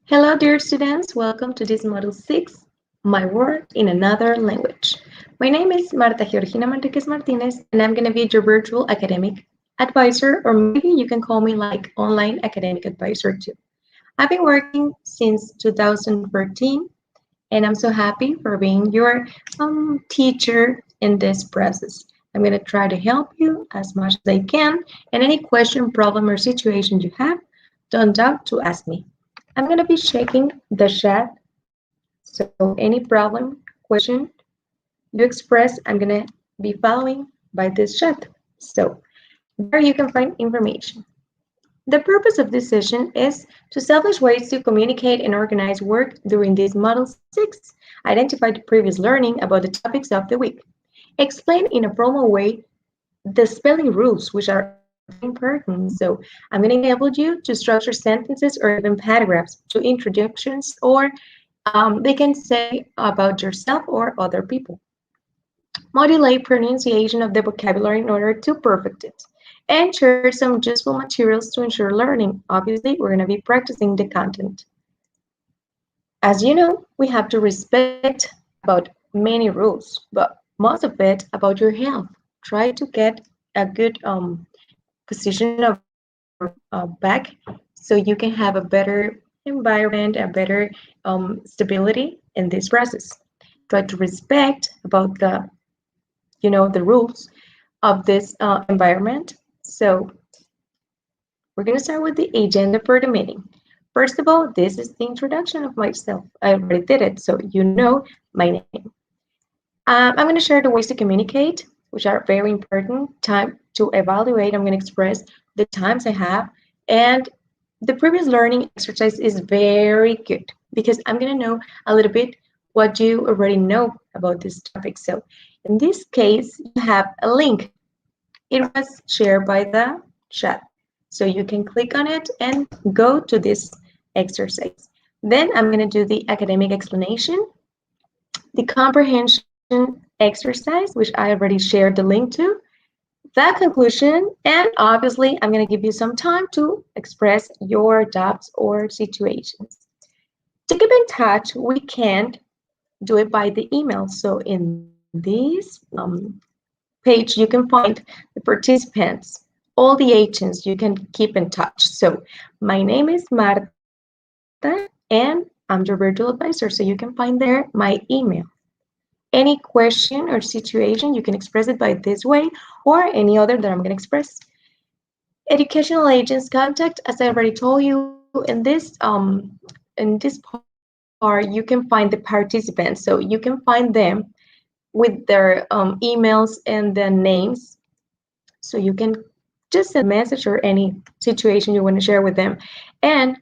Hello, dear students. Welcome to this Module 6, My Word in Another Language. My name is Marta Georgina Manriquez Martinez, and I'm going to be your virtual academic advisor, or maybe you can call me like online academic advisor too. I've been working since 2013, and I'm so happy for being your teacher in this process. I'm going to try to help you as much as I can, and any question, problem, or situation you have, don't doubt to ask me. I'm going to be checking the chat, so any problem, question you express, I'm going to be following by this chat. So there you can find information. The purpose of this session is to establish ways to communicate and organize work during this Model 6, identify the previous learning about the topics of the week, explain in a formal way the spelling rules, which are very important. So I'm going to enable you to structure sentences or even paragraphs to introductions, or they can say about yourself or other people. Modulate pronunciation of the vocabulary in order to perfect it. And share some useful materials to ensure learning. Obviously, we're going to be practicing the content. As you know, we have to respect about many rules, but most of it about your health. Try to get a good position of your back so you can have a better environment, a better stability in this process. Try to respect about the rules of this environment. So we're going to start with the agenda for the meeting. First of all, this is the introduction of myself. I already did it, so you know my name. I'm going to share the ways to communicate, which are very important. Time to evaluate, I'm going to express the times I have. And the previous learning exercise is very good because I'm going to know a little bit what you already know about this topic. So in this case, you have a link. It was shared by the chat. So you can click on it and go to this exercise. Then I'm going to do the academic explanation, the comprehension exercise, which I already shared the link to, the conclusion, and obviously I'm going to give you some time to express your doubts or situations. To keep in touch, we can do it by the email. So in this page, you can find the participants, all the agents you can keep in touch. So my name is Marta, and I'm your virtual advisor. So you can find there my email. Any question or situation, you can express it by this way or any other that I'm going to express. Educational agents contact, as I already told you, in this part, you can find the participants. So you can find them with their emails and their names. So you can just send a message or any situation you want to share with them. And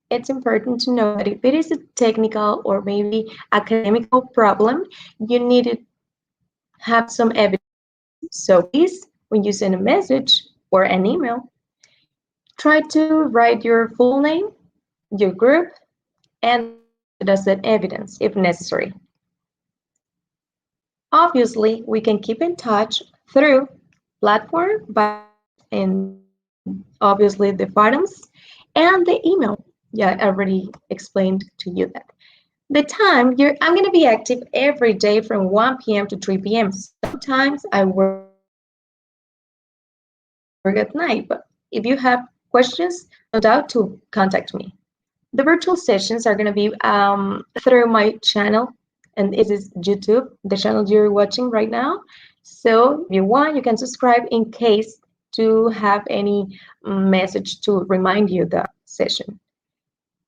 it's important to know that if it is a technical or maybe academical problem, you need to have some evidence. So please, when you send a message or an email, try to write your full name, your group, and then use it as an evidence if necessary. Obviously, we can keep in touch through platform by chat and obviously the forums and the email. Yeah, I already explained to you that. The time, I'm going to be active every day from 1 p.m. to 3 p.m. Sometimes I work at night, but if you have questions, don't doubt to contact me. The virtual sessions are going to be through my channel, and it is YouTube, the channel you're watching right now. So if you want, you can subscribe in case to have any message to remind you the session.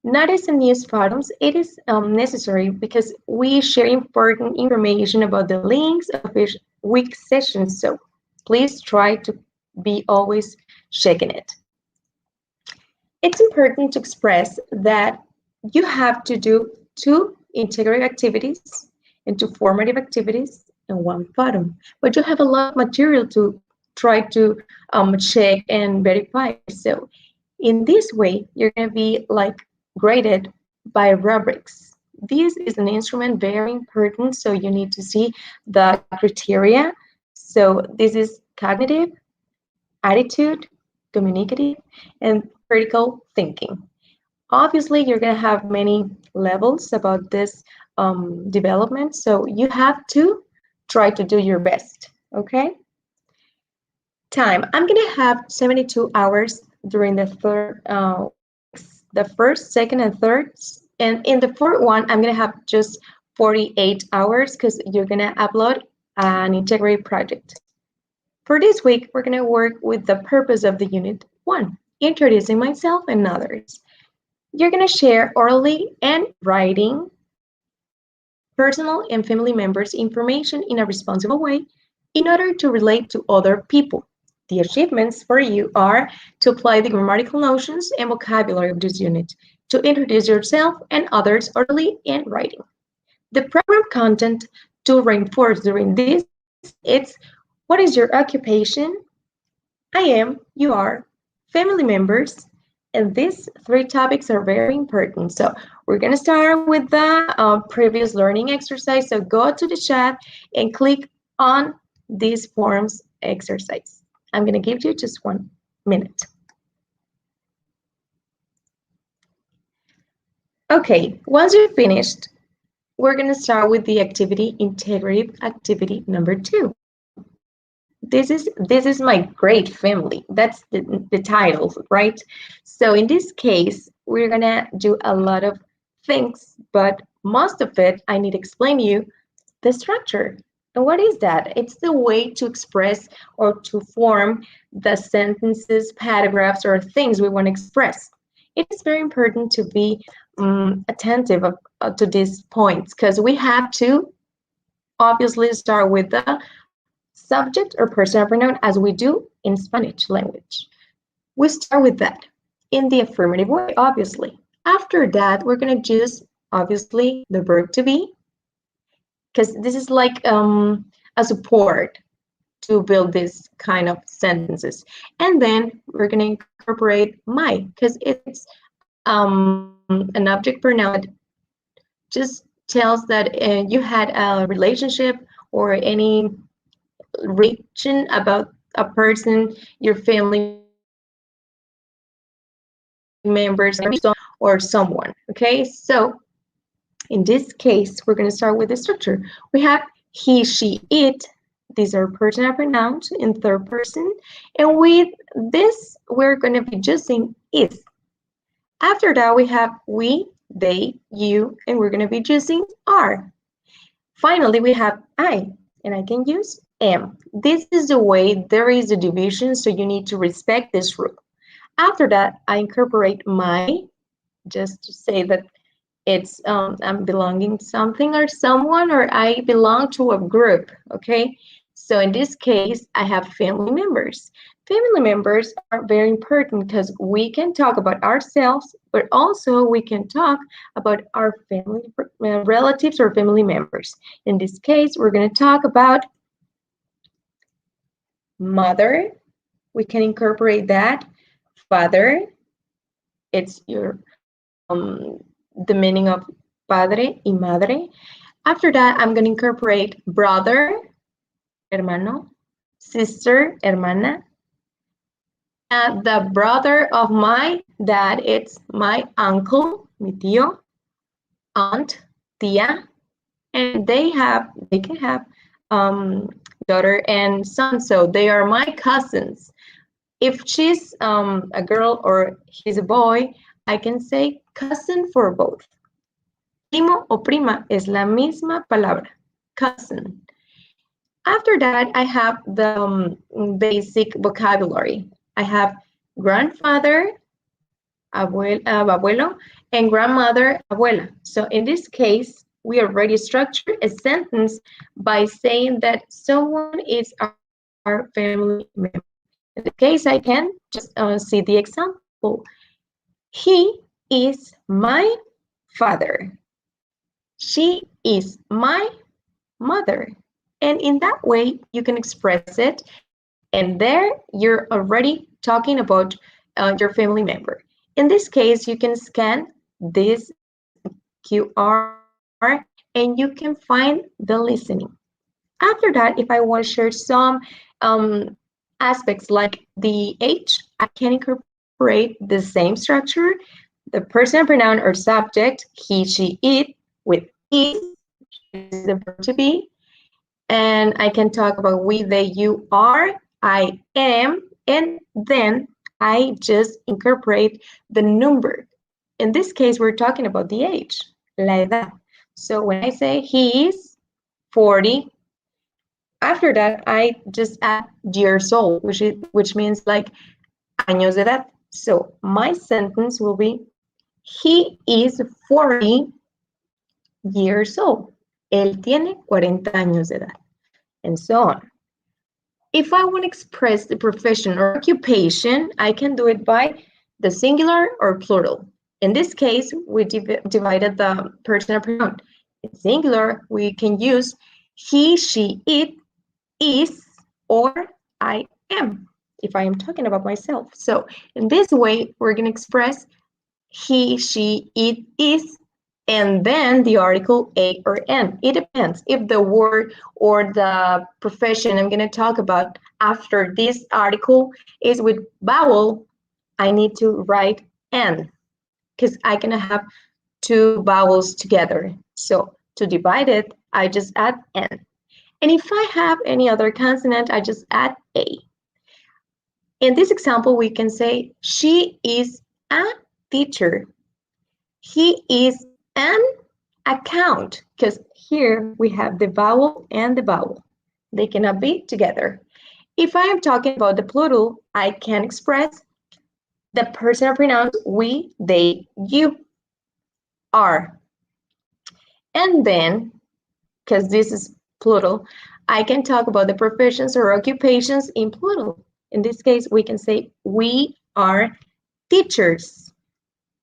Not as a news forums, it is necessary because we share important information about the links of each week sessions. So please try to be always checking it. It's important to express that you have to do 2 integrative activities and 2 formative activities and 1 forum. But you have a lot of material to try to check and verify. So in this way, you're going to be like graded by rubrics. This is an instrument very important, so you need to see the criteria. So this is cognitive, attitude, communicative, and critical thinking. Obviously, you're going to have many levels about this development, so you have to try to do your best, okay? Time. I'm going to have 72 hours during the the first, second, and third. And in the fourth one, I'm going to have just 48 hours because you're going to upload an integrity project. For this week, we're going to work with the purpose of the unit 1, introducing myself and others. You're going to share orally and writing personal and family members' information in a responsible way in order to relate to other people. The achievements for you are to apply the grammatical notions and vocabulary of this unit, to introduce yourself and others orally and writing. The program content to reinforce during this, it's what is your occupation? I am, you are, family members, and these 3 topics are very important. So we're going to start with the previous learning exercise. So go to the chat and click on these forms exercise. I'm going to give you just 1 minute. Okay, once you're finished, we're going to start with the activity, integrative activity number 2. This is my great family. That's the title, right? So in this case, we're gonna do a lot of things, but most of it I need to explain you the structure. And what is that? It's the way to express or to form the sentences, paragraphs, or things we want to express. It is very important to be attentive to these points because we have to obviously start with the subject or personal pronoun as we do in Spanish language. We start with that in the affirmative way, obviously. After that, we're going to use, obviously, the verb to be, because this is like a support to build this kind of sentences. And then we're going to incorporate my, because it's an object pronoun that just tells that you had a relationship or any region about a person, your family members, or someone. Okay, so in this case, we're going to start with the structure. We have he, she, it. These are personal pronouns in third person. And with this, we're going to be using is. After that, we have we, they, you, and we're going to be using are. Finally, we have I, and I can use am. This is the way there is a division, so you need to respect this rule. After that, I incorporate my, just to say that it's I'm belonging to something or someone, or I belong to a group, okay? So in this case, I have family members. Family members are very important because we can talk about ourselves, but also we can talk about our family relatives or family members. In this case, we're going to talk about mother. We can incorporate that. Father, it's your the meaning of padre y madre. After that, I'm going to incorporate brother, hermano, sister, hermana. And the brother of my dad, it's my uncle, mi tío, aunt, tía, and they can have daughter and son, so they are my cousins. If she's a girl or he's a boy, I can say cousin for both. Primo o prima es la misma palabra, cousin. After that, I have the basic vocabulary. I have grandfather, abuelo, and grandmother, abuela. So in this case, we already structured a sentence by saying that someone is our family member. In the case, I can just see the example. He is my father. She is my mother. And in that way, you can express it. And there, you're already talking about your family member. In this case, you can scan this QR and you can find the listening. After that, if I want to share some aspects like the age, I can incorporate the same structure, the personal pronoun or subject, he, she, it, with is the verb to be. And I can talk about we, they, you, are, I am, and then I just incorporate the number. In this case, we're talking about the age, la edad. So when I say he is 40, after that, I just add years old, which means like años de edad. So my sentence will be, he is 40 years old. Él tiene 40 años de edad, and so on. If I want to express the profession or occupation, I can do it by the singular or plural. In this case, we divided the personal pronoun. In singular, we can use he, she, it, is, or I am, if I am talking about myself. So in this way, we're going to express he, she, it, is, and then the article a or n. It depends. If the word or the profession I'm going to talk about after this article is with vowel, I need to write n, because I'm going to have two vowels together. So to divide it, I just add n. And if I have any other consonant, I just add a. In this example, we can say she is a teacher. He is an account, because here we have the vowel and the vowel. They cannot be together. If I am talking about the plural, I can express the personal pronouns we, they, you, are. And then, because this is plural, I can talk about the professions or occupations in plural. In this case, we can say we are teachers.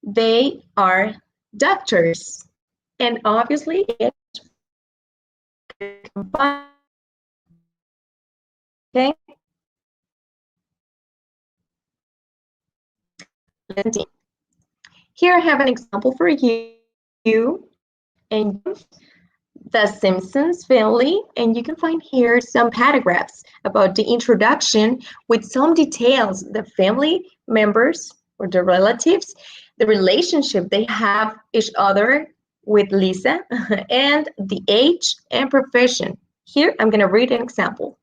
They are doctors. And obviously, it's combined. Okay? Let's see. Here I have an example for you and the Simpsons family, and you can find here some paragraphs about the introduction with some details, the family members or the relatives, the relationship they have each other with Lisa, and the age and profession. Here I'm going to read an example.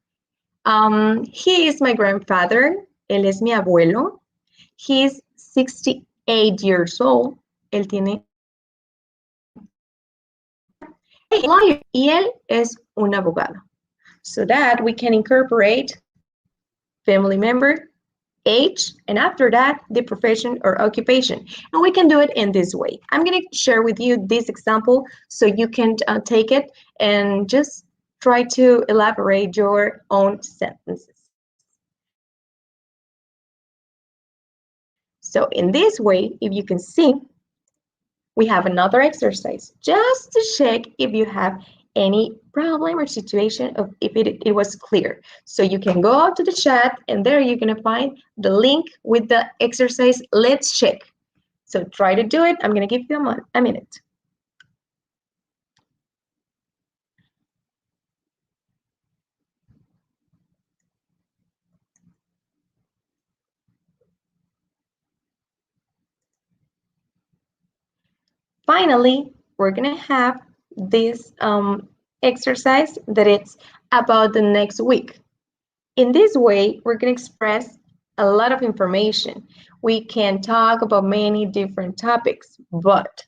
He is my grandfather. Él es mi abuelo. He is 68 years old. Él tiene lawyer, y él es un abogado. So that we can incorporate family member, age, and after that, the profession or occupation. And we can do it in this way. I'm going to share with you this example so you can take it and just try to elaborate your own sentences. So in this way, if you can see, we have another exercise just to check if you have any problem or situation of if it was clear. So you can go out to the chat and there you're going to find the link with the exercise. Let's check. So try to do it. I'm going to give you a minute. Finally, we're going to have this exercise that it's about the next week. In this way, we're going to express a lot of information. We can talk about many different topics, but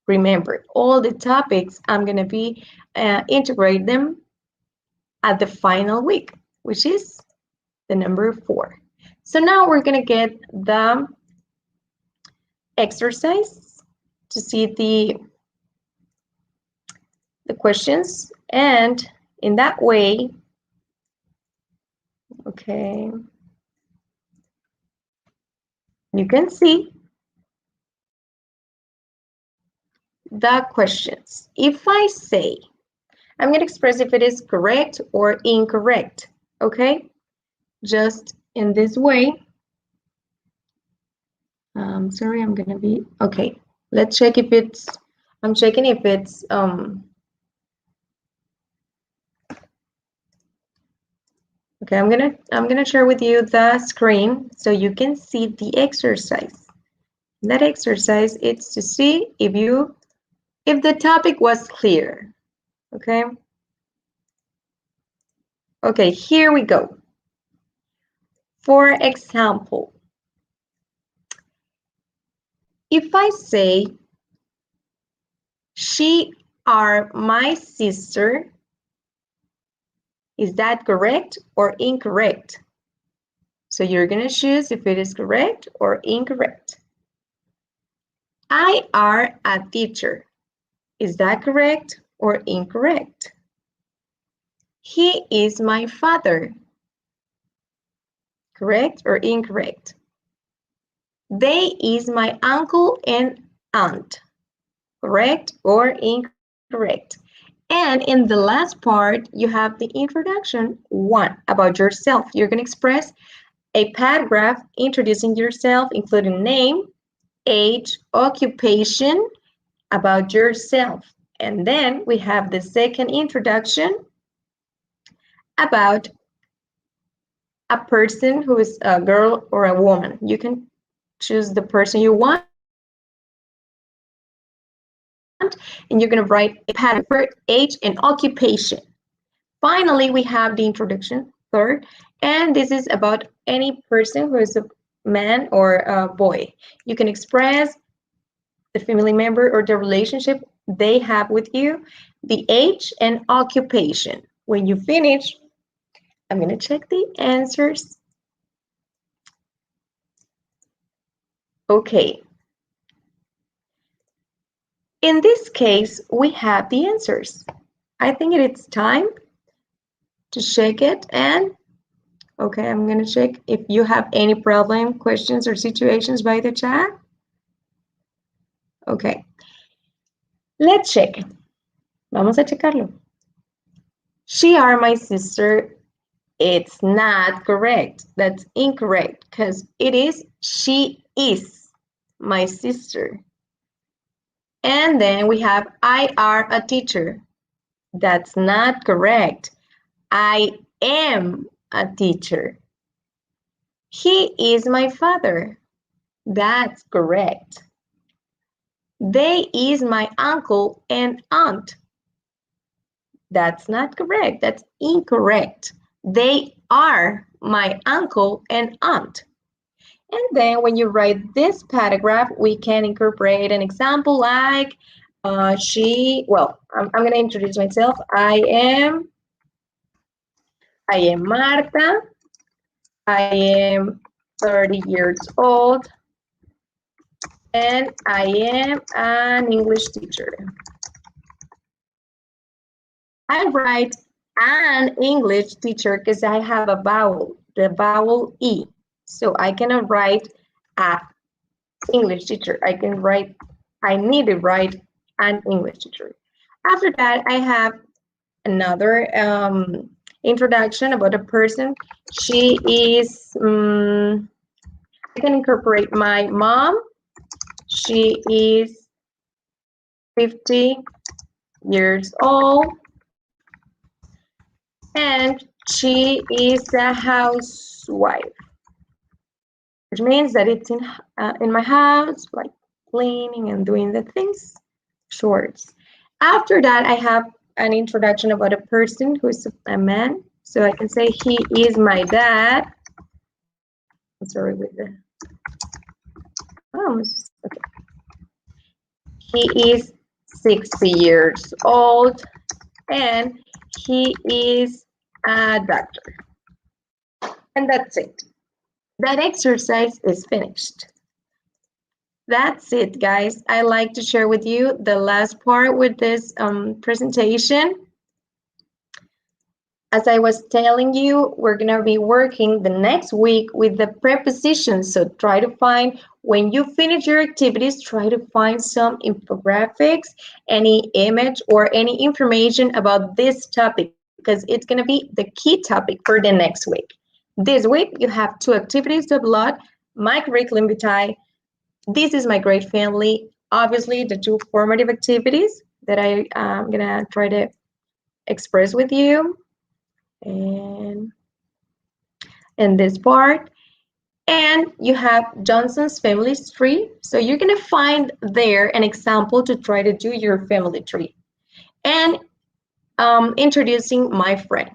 remember, all the topics, I'm going to be integrate them at the final week, which is the number 4. So now we're going to get the exercise to see the questions, and in that way, okay, you can see the questions. If I say, I'm going to express if it is correct or incorrect, okay? Just in this way. Sorry, I'm going to be, okay. Let's check if it's, I'm checking if it's, okay, I'm gonna share with you the screen so you can see the exercise. That exercise is to see if the topic was clear. Okay. Okay, here we go. For example, if I say, she are my sister, is that correct or incorrect? So you're going to choose if it is correct or incorrect. I are a teacher. Is that correct or incorrect? He is my father. Correct or incorrect? They is my uncle and aunt. Correct or incorrect? And in the last part, you have the introduction one about yourself. You're going to express a paragraph introducing yourself, including name, age, occupation, about yourself. And then we have the second introduction about a person who is a girl or a woman. You can choose the person you want, and you're going to write a pattern for age and occupation. Finally, we have the introduction, third, and this is about any person who is a man or a boy. You can express the family member or the relationship they have with you, the age and occupation. When you finish, I'm going to check the answers. Okay. In this case, we have the answers. I think it's time to check it, and okay, I'm going to check if you have any problem, questions, or situations by the chat. Okay. Let's check. Vamos a checarlo. She are my sister. It's not correct. That's incorrect because it is she is my sister. And then we have I are a teacher. That's not correct. I am a teacher. He is my father. That's correct. They is my uncle and aunt. That's not correct. That's incorrect. They are my uncle and aunt. And then when you write this paragraph, we can incorporate an example like I'm going to introduce myself. I am Marta. I am 30 years old. And I am an English teacher. I write an English teacher because I have a vowel, the vowel E. So I cannot write a English teacher. I need to write an English teacher. After that, I have another introduction about a person. She is, I can incorporate my mom. She is 50 years old. And she is a housewife, which means that it's in my house, like cleaning and doing the things, chores. After that, I have an introduction about a person who's a man. So I can say he is my dad. I'm sorry with the. Oh, okay. He is 60 years old, and he is a doctor. And that's it. That exercise is finished. That's it, guys. I like to share with you the last part with this presentation. As I was telling you, we're going to be working the next week with the prepositions. So try to find, when you finish your activities, try to find some infographics, any image, or any information about this topic, because it's going to be the key topic for the next week. This week, you have 2 activities to upload, my curriculum vitae. This is my great family. Obviously, the 2 formative activities that I'm going to try to express with you. And this part, And you have Johnson's family tree. So you're going to find there an example to try to do your family tree. And introducing my friend.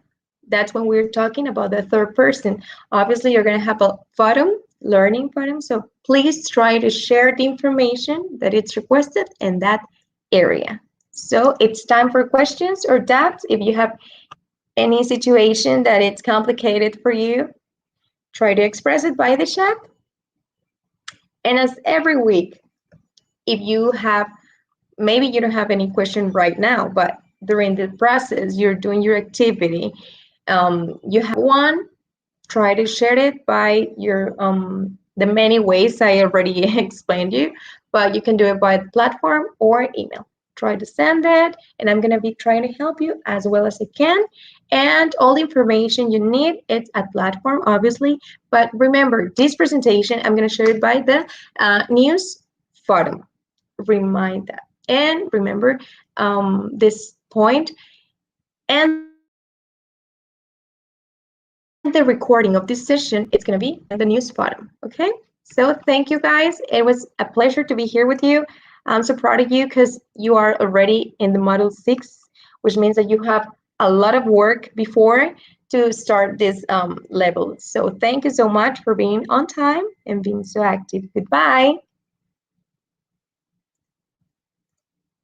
That's when we're talking about the third person. Obviously, you're going to have a bottom, learning bottom. So please try to share the information that it's requested in that area. So it's time for questions or doubts. If you have any situation that it's complicated for you, try to express it by the chat. And as every week, if you have, maybe you don't have any question right now, but during the process, you're doing your activity, you have one, try to share it by your the many ways I already explained you, but you can do it by the platform or email. Try to send it, and I'm gonna be trying to help you as well as I can. And all the information you need, it's at platform, obviously. But remember, this presentation, I'm gonna share it by the news forum. Remind that. And remember this point, and the recording of this session is going to be in the news forum. Okay, so thank you guys. It was a pleasure to be here with you. I'm so proud of you because you are already in the model 6, which means that you have a lot of work before to start this level. So thank you so much for being on time and being so active. Goodbye.